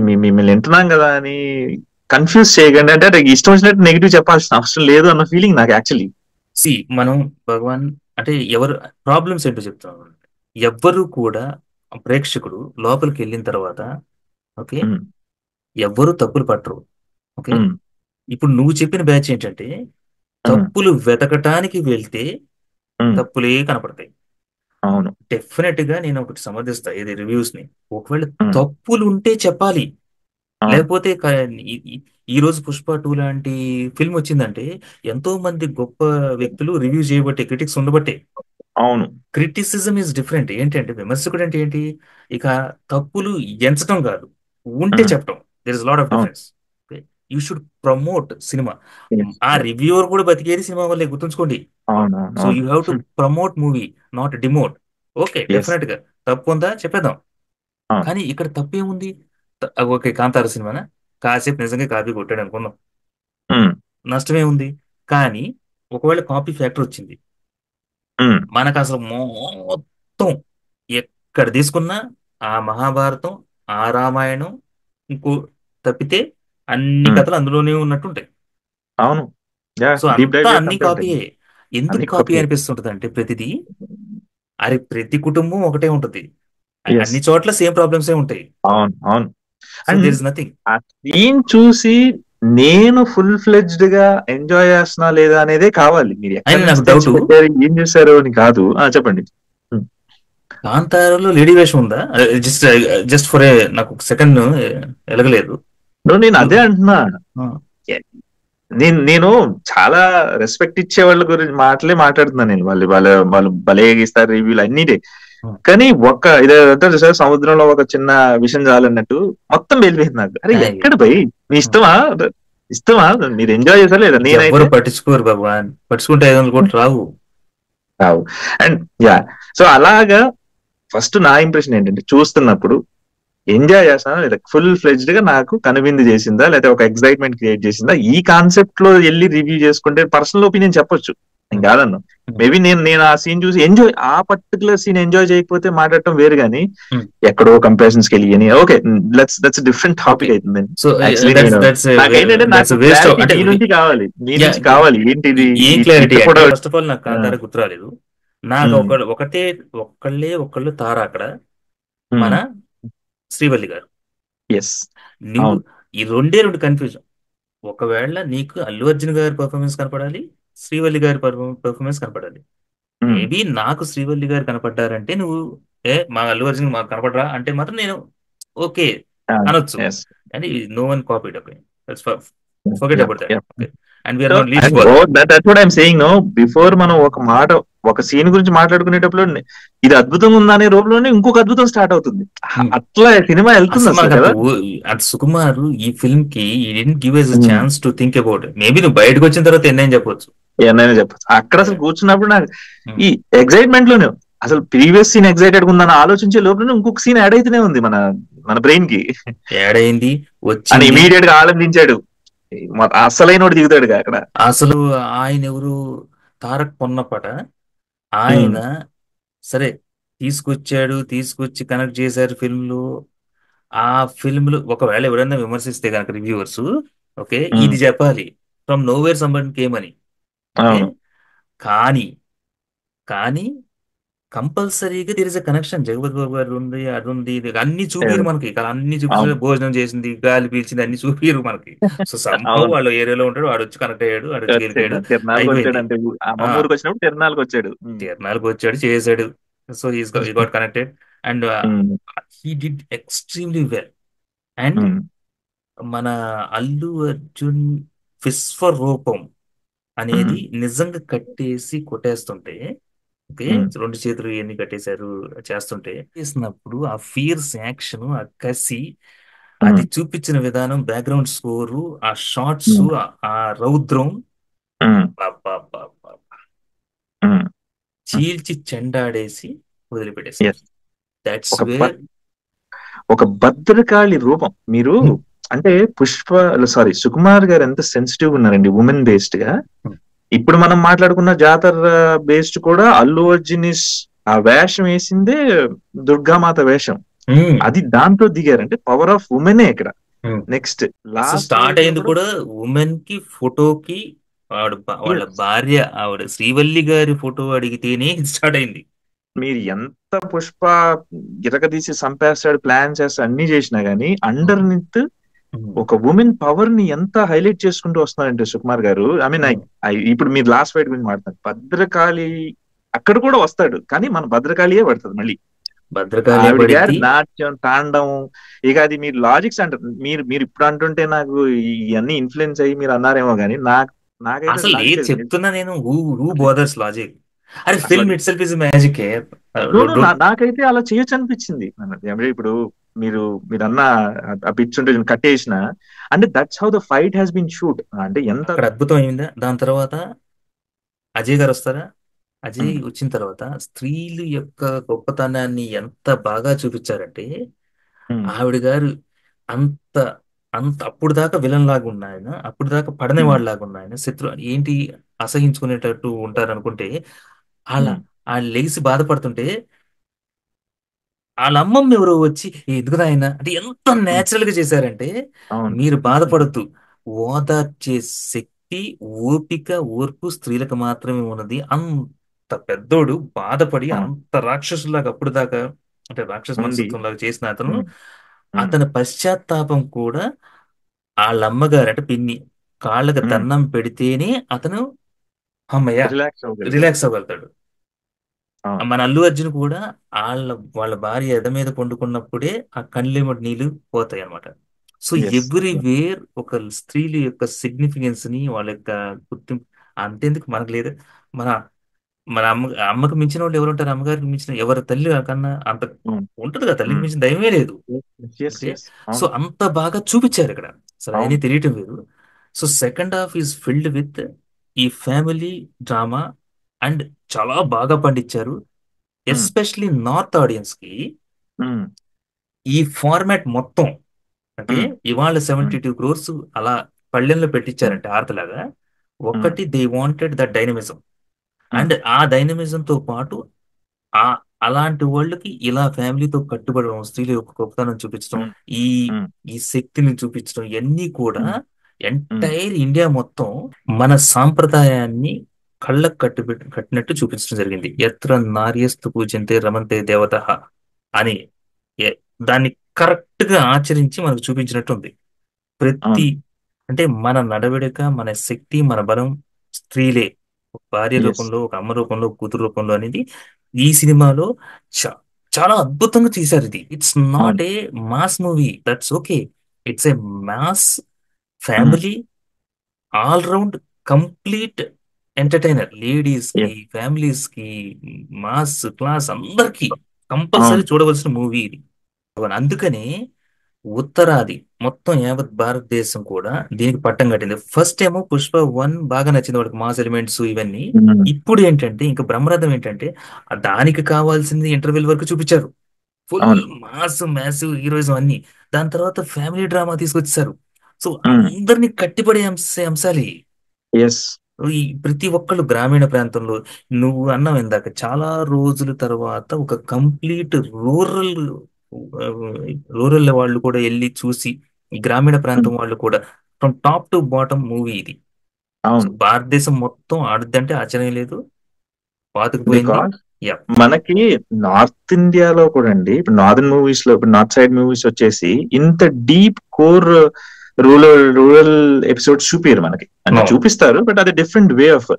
మిమ్మల్ని వింటున్నాం కదా అని కన్ఫ్యూజ్ చేయకండి, అంటే ఇష్టం వచ్చినట్టు నెగిటివ్ చెప్పాల్సిన అవసరం లేదు అన్న ఫీలింగ్ నాకు యాక్చువల్లీ. మనం భగవాన్ అంటే ఎవరు ప్రాబ్లమ్స్ ఏంటో చెప్తాను. ఎవ్వరు కూడా ప్రేక్షకుడు లోపలికి వెళ్ళిన తర్వాత, ఓకే, ఎవ్వరు తప్పులు పట్టరు. ఓకే, ఇప్పుడు నువ్వు చెప్పిన బ్యాచ్ ఏంటంటే తప్పులు వెతకటానికి వెళ్తే తప్పులే కనపడతాయి. అవును, డెఫినెట్ గా నేను ఒకటి సమర్థిస్తా, ఇది రివ్యూస్ ని. ఒకవేళ తప్పులు ఉంటే చెప్పాలి, లేకపోతే ఈ రోజు పుష్ప 2 లాంటి ఫిల్మ్ వచ్చిందంటే ఎంతో మంది గొప్ప వ్యక్తులు రివ్యూ చేయబట్టే, క్రిటిక్స్ ఉండబట్టే. అవును, క్రిటిసిజం ఈజ్ డిఫరెంట్. ఏంటంటే విమర్శకుడు అంటే ఏంటి, ఇక తప్పులు ఎంచడం కాదు, ఉంటే చెప్పడం. There is lot of difference. You should promote cinema. ఆ రివ్యూవర్ కూడా బతికేది సినిమా వల్లే, గుర్తుంచుకోండి. So you have to promote movie, not demote. Okay, definite గా తప్పు ఉందా చెప్పేద్దాం, కానీ ఇక్కడ తప్పేముంది? ఓకే, కాంతార సినిమానా, కాసేపు నిజంగా కాపీ కొట్టాడు అనుకుందాం, నష్టమే ఉంది. కానీ ఒకవేళ కాపీ ఫ్యాక్టర్ వచ్చింది, మనకు అసలు మొత్తం ఎక్కడ తీసుకున్నా ఆ మహాభారతం, ఆ రామాయణం, ఇంకో తప్పితే అన్ని కథలు అందులోనే ఉన్నట్టుంటాయి. అవును, సో అంతా అన్ని కాపీయే. ఎందుకు కాపీ అనిపిస్తుంటది అంటే ప్రతిదీ, అరే ప్రతి కుటుంబం ఒకటే ఉంటది, అన్ని చోట్ల సేమ్ ప్రాబ్లమ్స్ ఉంటాయి. అవును అవును. So there is nothing. ఆ సీన్ చూసి నేను ఫుల్ ఫ్లెడ్జ్డ్ గా ఎంజాయ్ చేస్తున్నా లేదా అనేదే కావాలి. మీరు ఎక్కడ నాకు డౌట్, ఏం చేశారు అని కాదు. చెప్పండి. కాంతారలో లేడీ వేషం ఉందా? జస్ట్ జస్ట్ ఫర్ నాకు సెకండ్ ఎలగలేదు. నేను అదే అంటున్నా. నేను చాలా రెస్పెక్ట్ ఇచ్చే వాళ్ళ గురించి మాట్లాడుతున్నాను నేను. వాళ్ళు భలే గీస్తారు రివ్యూలు అన్నిటి, కానీ ఇదంతా సార్ సముద్రంలో ఒక చిన్న విషయం చాలన్నట్టు మొత్తం వెళ్ళిపోయింది నాకు. అరే ఎక్కడ పోయి మీ ఇష్టమా మీరు ఎంజాయ్ చేశారు లేదా? నేనైతే పట్టించుకోరు భగవాన్, పట్టించుకుంటే 500 కోట్లు రావు. అండ్ సో అలాగా ఫస్ట్ నా ఇంప్రెషన్ ఏంటంటే, చూస్తున్నప్పుడు ఎంజాయ్ చేస్తానా లేదా, ఫుల్ ఫ్లెడ్జ్డ్ గా నాకు కనువిందు చేసిందా, లేదా ఒక ఎక్సైట్మెంట్ క్రియేట్ చేసిందా, ఈ కాన్సెప్ట్ లో వెళ్ళి రివ్యూ చేసుకుంటే పర్సనల్ ఒపీనియన్ చెప్పొచ్చు, నేను కాదన్నా. మేబీ నేను ఆ సీన్ చూసి ఆ పర్టికులర్ సీన్ ఎంజాయ్ చేయకపోతే మాట్లాడటం వేరు, కానీ ఎక్కడో కంపారిజన్స్ కి వెళ్ళి ఓకే, దట్స్ డిఫరెంట్ టాపిక్ అవుతుంది. మీ నుంచి కావాలి ఏంటిది ఫస్ట్ ఆఫ్ ఆల్ నాకు కాంతార గుర్తురాలేదు. నాకు ఒకళ్ళు తార అక్కడ, మన శ్రీవల్లి గారు. నువ్వు ఈ రెండు కన్ఫ్యూజన్. ఒకవేళ నీకు అల్లు అర్జున్ గారి పర్ఫార్మెన్స్ కనపడాలి, శ్రీవల్లి గారి పర్ఫార్మెన్స్ కనపడాలి. మేబీ నాకు శ్రీవల్లి గారు కనపడ్డారంటే నువ్వు మా అల్లు అర్జున్ మాకు కనపడరా అంటే మాత్రం నేను ఓకే అనొచ్చు. And no one copied. Okay, forget about that. Okay, and we are not leading for that what I am saying. No బిఫోర్ మనం ఒక సీన్ గురించి మాట్లాడుకునేటప్పుడు ఇది అద్భుతంగా ఉందా అనే రూపంలోనే ఇంకొక అద్భుతం స్టార్ట్ అవుతుంది. అట్లా సినిమా వెళ్తుంది. సుకుమార్ ఈ ఫిల్మ్ కి gives chance to think about. Maybe నువ్వు బయటకు వచ్చిన తర్వాత ఎన్నైనా చెప్పొచ్చు. అక్కడ అసలు కూర్చున్నప్పుడు నాకు ఈ ఎక్సైట్మెంట్ లోనే అసలు ప్రీవియస్ సీన్ ఎక్సైటెడ్ ఉందని ఆలోచించే లోపల ఇంకొక సీన్ యాడ్ అయితేనే ఉంది మన బ్రెయిన్ కి. యాడ్ అయింది, వచ్చి ఇమీడియట్ గా ఆనందించాడు, అసలైన దిగుతాడు అక్కడ. అసలు ఆయన ఎవరు, తారక్ పొన్నప్పట. ఆయన సరే తీసుకొచ్చి కనెక్ట్ చేశారు ఫిల్మ్ లో. ఆ ఫిల్మ్ లో ఒకవేళ ఎవరైనా విమర్శిస్తే కనుక రివ్యూవర్స్, ఓకే, ఇది చెప్పాలి ఫ్రమ్ నోవేర్ సంబడి కేమని. కానీ కానీ కంపల్సరీగా there is a connection. Jagapathi Babu garu ఉంది, అది ఉంది, అన్ని చూపిరు మనకి. అన్ని చూపించారు, భోజనం చేసింది, గాలి పీల్చింది, అన్ని చూపిరు మనకి. సో సంభవ్ వాళ్ళ ఏరియాలో ఉంటాడు, వాడు వచ్చి కనెక్ట్ అయ్యాడు, వాడు వచ్చి గెలికాడు, తిరణాలకు వచ్చాడు, చేసాడు. So he's got connected and he did extremely well. And మన అల్లు అర్జున్ విశ్వరూపం అనేది నిజంగా కట్టేసి కొట్టేస్తుంటే ఓకే, ఉమ్, 2 చేతులు ఎన్ని కట్టేశారు చేస్తుంటే చేసినప్పుడు ఆ ఫియర్స్ యాక్షన్, ఆ కసి, అది ఉమ్, చూపించిన విధానం, బ్యాక్గ్రౌండ్ స్కోరు, ఆ షార్ట్స్, ఉమ్, ఆ రౌద్రం, ఉమ్, అబ్బబ్బబ్బబ్బ. ఉమ్, ఉమ్. చీల్చి చెండాడేసి వదిలిపెట్టేశారు. ఎస్. దట్స్ ఒక వేర్. ఒక భద్రకాళి రూపం. మీరు అంటే పుష్ప, సారీ, సుకుమార్ గారు ఎంత సెన్సిటివ్ ఉన్నారండి ఉమెన్ బేస్డ్ గా. ఇప్పుడు మనం మాట్లాడుకున్న జాతర బేస్డ్ కూడా అల్లు అర్జున్ ఆ వేషం వేసిందే దుర్గామాత వేషం. అది దాంట్లో దిగారంటే పవర్ ఆఫ్ ఉమెనే ఇక్కడ. నెక్స్ట్ అసలు లాస్ట్ స్టార్ట్ ఫైట్ లో అయింది కూడా కూడా ఉమెన్ కి ఫోటోకి, వాళ్ళ yes, భార్య ఆవిడ శ్రీవల్లి గారి ఫోటో అడిగితేనే స్టార్ట్ అయింది. మీరు ఎంత పుష్ప గిరకదీసి చంపేస్తాడు, ప్లాన్ చేస్తాడు, అన్ని చేసినా గానీ అండర్ నిత్ ఒక ఉమెన్ పవర్ ని ఎంత హైలైట్ చేసుకుంటూ వస్తున్నారంటే సుకుమార్ గారు. ఐ మీన్ ఇప్పుడు మీరు లాస్ట్ ఫైట్ గురించి మాట్లాడుతున్నారు, భద్రకాళి అక్కడ కూడా వస్తాడు కానీ మన భద్రకాళియే పడుతుంది మళ్ళీ. భద్రకాళి ఆవిడ గారి పడిద్ది. నాట్యం, తాండవం. ఇక అది మీరు లాజిక్స్ అంటారు, మీరు మీరు ఇప్పుడు అంటుంటే నాకు ఇవన్నీ ఇన్ఫ్లుయెన్స్ అయ్యి మీరు అన్నారేమో కానీ నాకైతే అది అసలు లాజిక్ లేదు లేదు. చెప్తున్నా నేను, హూ బోదర్స్ లాజిక్. అరే అసలు ఫిల్మ్ అది ఇట్ సెల్ఫ్ ఇస్ మ్యాజిక్. నాకైతే అలా చేయొచ్చు అనిపించింది. అంటే ఇప్పుడు మీరు మీరన్న ఆ పిచ్ ఉంటే కట్టేసిన, అంటే that's how the fight has been shoot. అంటే ఎంత అక్కడ అద్భుతం అయిందా. దాని తర్వాత అజయ్ గారు వస్తారా. అజయ్ ఉమ్, వచ్చిన తర్వాత స్త్రీల యొక్క గొప్పతనాన్ని ఎంత బాగా చూపించారంటే, ఉమ్, ఆవిడ గారు అంత అంత అప్పుడు దాకా విలన్ లాగా ఉన్నాయన, అప్పుడు దాకా ఉమ్, పడనేవాడు లాగా ఉన్నాయన, శత్రు ఏంటి అసహించుకునేటట్టు ఉంటారు అనుకుంటే, అలా ఉమ్, ఆ లెగిసి బాధపడుతుంటే వాళ్ళ అమ్మమ్మ ఎవరో వచ్చి ఎందుకు నాయన అంటే ఎంత ఉమ్, నేచురల్ గా చేశారంటే, అవును. మీరు బాధపడద్దు, ఓదార్చే శక్తి, ఓపిక, ఓర్పు స్త్రీలకు మాత్రమే ఉన్నది. అంత పెద్దోడు బాధపడి అవును. అంత రాక్షసులాగా అప్పుడు దాకా, అంటే రాక్షస ఉంది. మనస్తత్వం లాగా చేసిన అతను, ఉమ్, ఉమ్. అతని పశ్చాత్తాపం కూడా వాళ్ళ అమ్మగారు అంటే పిన్ని కాళ్ళకి హ్మ్. దండం పెడితేనే అతను అమ్మయ్య రిలాక్స్ అవ్వగలిగాడు. రిలాక్స్ అవ్వగలుగుతాడు. అవును. మన అల్లు అర్జున్ కూడా వాళ్ళ వాళ్ళ భార్య ఎద మీద పండుకున్నప్పుడే ఆ కళ్ళెమ్మటి నీళ్లు పోతాయి అన్నమాట. So yes. యాహ్! ఎవ్రీవేర్ ఒక స్త్రీల యొక్క సిగ్నిఫికెన్స్ ని, వాళ్ళ యొక్క గుర్తింపు అంతేందుకు మనకు లేదు. మన మన అమ్మకు మించిన వాళ్ళు ఎవరు ఉంటారు, అమ్మగారికి మించిన ఎవరి తల్లి కన్నా అంత హ్మ్. ఉంటది కదా, తల్లికి హ్మ్. మించిన దైవమే లేదు. యెస్. Okay, yes. సో అవును. అంత బాగా చూపించారు ఇక్కడ. అసలు అవన్నీ అవును. తెలియటం లేదు. So second half is filled with ఈ ఫ్యామిలీ డ్రామా, అండ్ చాలా బాగా పండించారు. హ్మ్. ఎస్పెషలీ నార్త్ ఆడియన్స్ కి హ్మ్. ఈ ఫార్మాట్ మొత్తం, అంటే హ్మ్. ఇవాళ హ్మ్. 72 crores అలా పళ్ళెంలో హ్మ్. పెట్టించారంటే ఆర్తలాగా, హ్మ్. ఒక్కటి దే వాంటెడ్ ద డైనమిజం. హ్మ్. అండ్ ఆ డైనమిజం తో పాటు ఆ అలాంటి వాళ్ళకి ఇలా ఫ్యామిలీతో కట్టుబడడం, స్త్రీల యొక్క గొప్పతనం చూపించడం, హ్మ్. ఈ హ్మ్. ఈ శక్తిని చూపించడం, ఇవన్నీ కూడా హ్మ్. హ్మ్. ఎంటైర్ ఇండియా మొత్తం మన సాంప్రదాయాన్ని కళ్ళకు కట్టినట్టు చూపించడం జరిగింది. ఎత్ర నార్యస్తు పూజ్యంతే రమంతే దేవత అని ఎ- దాన్ని కరెక్ట్ గా ఆచరించి మనకు చూపించినట్టు ఉంది. ప్రతి అవును. అంటే మన నడవడిక, మన శక్తి, మన బలం స్త్రీలే. ఒక భార్య యెస్. రూపంలో, ఒక అమ్మ రూపంలో, ఒక కూతురు రూపంలో అనేది ఈ సినిమాలో చ- చాలా అద్భుతంగా తీశారు. ఇది ఇట్స్ నాట్ అవును. A mass movie, that's okay. It's a mass hmm. Family all round complete entertainer. Ladies కి, యెస్. ఫ్యామిలీస్ కి, మాస్ క్లాస్ అందరికి కంపల్సరీ అవును. చూడవలసిన మూవీ ఇది. అందుకనే ఉత్తరాది మొత్తం యావత్ భారతదేశం కూడా దీనికి పట్టం కట్టింది. ఫస్ట్ ఏమో పుష్ప 1 బాగా నచ్చింది వాడికి, మాస్ ఎలిమెంట్స్ ఇవన్నీ. హ్మ్. ఇప్పుడు ఏంటంటే ఇంకా బ్రహ్మరథం ఏంటంటే ఆ దానికి కావాల్సింది ఇంటర్వెల్ వరకు చూపించారు. ఫుల్ అవును. మాస్ మ్యాసివ్ హీరోయిజం అన్ని. దాని తర్వాత ఫ్యామిలీ డ్రామా తీసుకొచ్చారు. సో హ్మ్. అందరినీ కట్టిపడే అంశాలు ఇవి. యెస్. ఈ ప్రతి ఒక్కళ్ళు గ్రామీణ ప్రాంతంలో, నువ్వు అన్నావు ఇందాక, చాలా రోజుల తర్వాత ఒక కంప్లీట్ రూరల్ రూరల్ వాళ్ళు కూడా వెళ్ళి చూసి, ఈ గ్రామీణ హ్మ్. ప్రాంతం వాళ్ళు కూడా from top to bottom movie ఇది. సో అవును. భారతదేశం మొత్తం ఆడుద్దంటే ఆశ్చర్యం లేదు, పాతుకుపోయింది. Because yeah. మనకి నార్త్ ఇండియాలో కూడా అండి, ఇప్పుడు నార్దర్న్ మూవీస్ లో, ఇప్పుడు నార్త్ సైడ్ మూవీస్ వచ్చేసి ఇంత డీప్ కోర్ రూరల్ ఎపిసోడ్స్ చూపియరు మనకి. అంటే అవును. చూపిస్తారు బట్ అది డిఫరెంట్ వే ఆఫ్.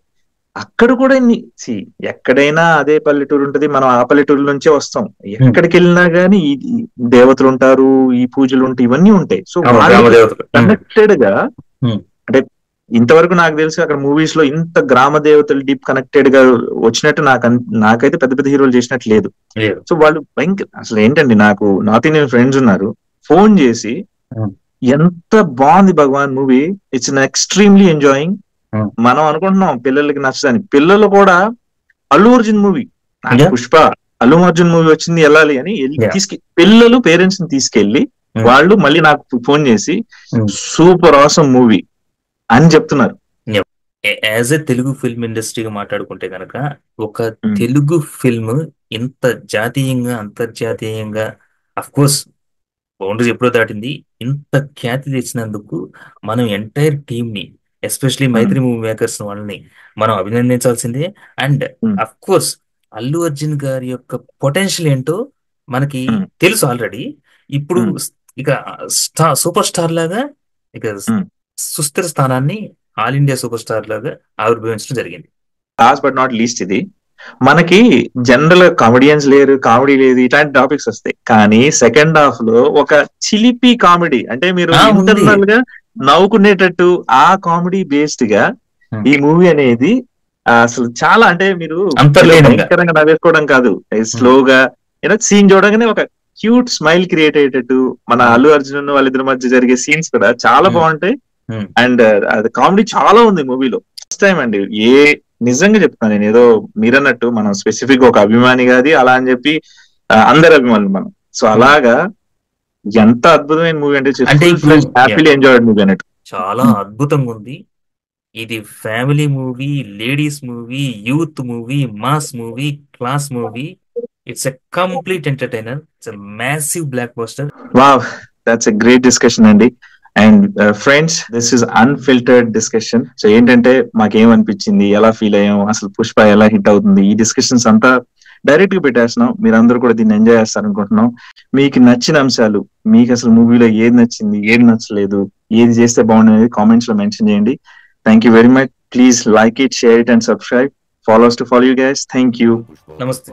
అక్కడ కూడా ఎక్కడైనా అదే పల్లెటూరు ఉంటది, మనం ఆ పల్లెటూరు నుంచే వస్తాం. హ్మ్. ఎక్కడికి వెళ్ళినా గానీ ఈ దేవతలు ఉంటారు, ఈ పూజలు ఉంటాయి, ఇవన్నీ ఉంటాయి. సో అవును, గ్రామ వాళ్ళకి దేవతలు. హ్మ్. కనెక్టెడ్ గా, హ్మ్. అంటే ఇంతవరకు నాకు తెలిసి అక్కడ మూవీస్ లో ఇంత గ్రామ దేవతలు డీప్ కనెక్టెడ్ గా వచ్చినట్టు నాకైతే పెద్ద పెద్ద హీరోలు చేసినట్టు లేదు. సో వాళ్ళు భయంకర అసలు ఏంటండి, నాకు నార్త్ ఇండియన్ ఫ్రెండ్స్ ఉన్నారు, ఫోన్ చేసి ఎంత బాగుంది భగవాన్ movie, it's an extremely enjoying. మనం అనుకుంటున్నాం పిల్లలకి నచ్చదని, పిల్లలు కూడా అల్లు అర్జున్ మూవీ, పుష్ప అల్లు అర్జున్ మూవీ వచ్చింది వెళ్ళాలి అని పిల్లలు పేరెంట్స్ ని తీసుకెళ్లి వాళ్ళు మళ్ళీ నాకు ఫోన్ చేసి సూపర్ ఆసమ్ మూవీ అని చెప్తున్నారు. యాజ్ ఎ తెలుగు ఫిల్మ్ ఇండస్ట్రీగా మాట్లాడుకుంటే కనుక ఒక తెలుగు ఫిల్మ్ ఇంత జాతీయంగా అంతర్జాతీయంగా అఫ్ కోర్స్ బౌండరీస్ ఎప్పుడో దాటింది, ఇంత ఖ్యాతి తెచ్చినందుకు మనం ఎంటైర్ టీమ్ ని ఎస్పెషలీ మైత్రి మూవీ మేకర్స్ వాళ్ళని మనం అభినందించాల్సిందే. And of course Allu Arjun garu యొక్క పొటెన్షియల్ ఏంటో మనకి తెలుసు ఆల్రెడీ. ఇప్పుడు ఇక సూపర్ స్టార్ లాగా ఇక సుస్థిర స్థానాన్ని ఆల్ ఇండియా సూపర్ స్టార్ లాగా ఆవిర్భవించడం జరిగింది. లాస్ట్ బట్ నాట్ లీస్ట్, ఇది మనకి జనరల్ కామెడియన్స్ లేరు, కామెడీ లేదు, ఇట్లాంటి టాపిక్స్ వస్తాయి. కానీ సెకండ్ హాఫ్ లో ఒక చిలిపి కామెడీ, అంటే మీరు ఇంటర్నల్ గా నవ్వుకునేటట్టు ఆ కామెడీ బేస్డ్ గా ఈ మూవీ అనేది అసలు చాలా, అంటే మీరు భయంకరంగా నవ్వేసుకోవడం కాదు, స్లోగా సీన్ చూడగానే ఒక క్యూట్ స్మైల్ క్రియేట్ అయ్యేటట్టు మన అల్లు అర్జున్ వాళ్ళిద్దరి మధ్య జరిగే సీన్స్ కూడా చాలా బాగుంటాయి. అండ్ అది కామెడీ చాలా ఉంది మూవీలో. ఫస్ట్ టైం అండి, నిజంగా చెప్తాను నేను, ఏదో మీరన్నట్టు మనం స్పెసిఫిక్ ఒక అభిమాని కాదు అలా అని చెప్పి అందరు అభిమానులు మనం. సో అలాగా ఎంత అద్భుతమైన మూవీ అంటే హ్యాపీలీ ఎంజాయ్డ్ మూవీ అన్నట్టు. చాలా అద్భుతంగా ఉంది. ఇది family movie, ladies movie, youth movie, mass movie, class movie. It's a complete entertainer. It's a massive blockbuster. Wow, that's a great discussion అండి. And friends, this is unfiltered discussion. So ఏంటంటే మాకేమనిపించింది, ఎలా feel అయ్యాం, అసలు పుష్ప ఎలా hit అవుతుంది, ఈ discussions అంతా డైరెక్ట్ గా పెట్టేస్తున్నాం. మీరందరూ కూడా దీన్ని ఎంజాయ్ చేస్తారు అనుకుంటున్నాం. మీకు నచ్చిన అంశాలు, మీకు అసలు మూవీలో ఏది నచ్చింది, ఏది నచ్చలేదు, ఏది చేస్తే బాగుండేది కామెంట్స్ లో మెన్షన్ చేయండి. Thank you very much. Please like it, share it and subscribe. Follow us to follow you guys. Thank you. Namaste.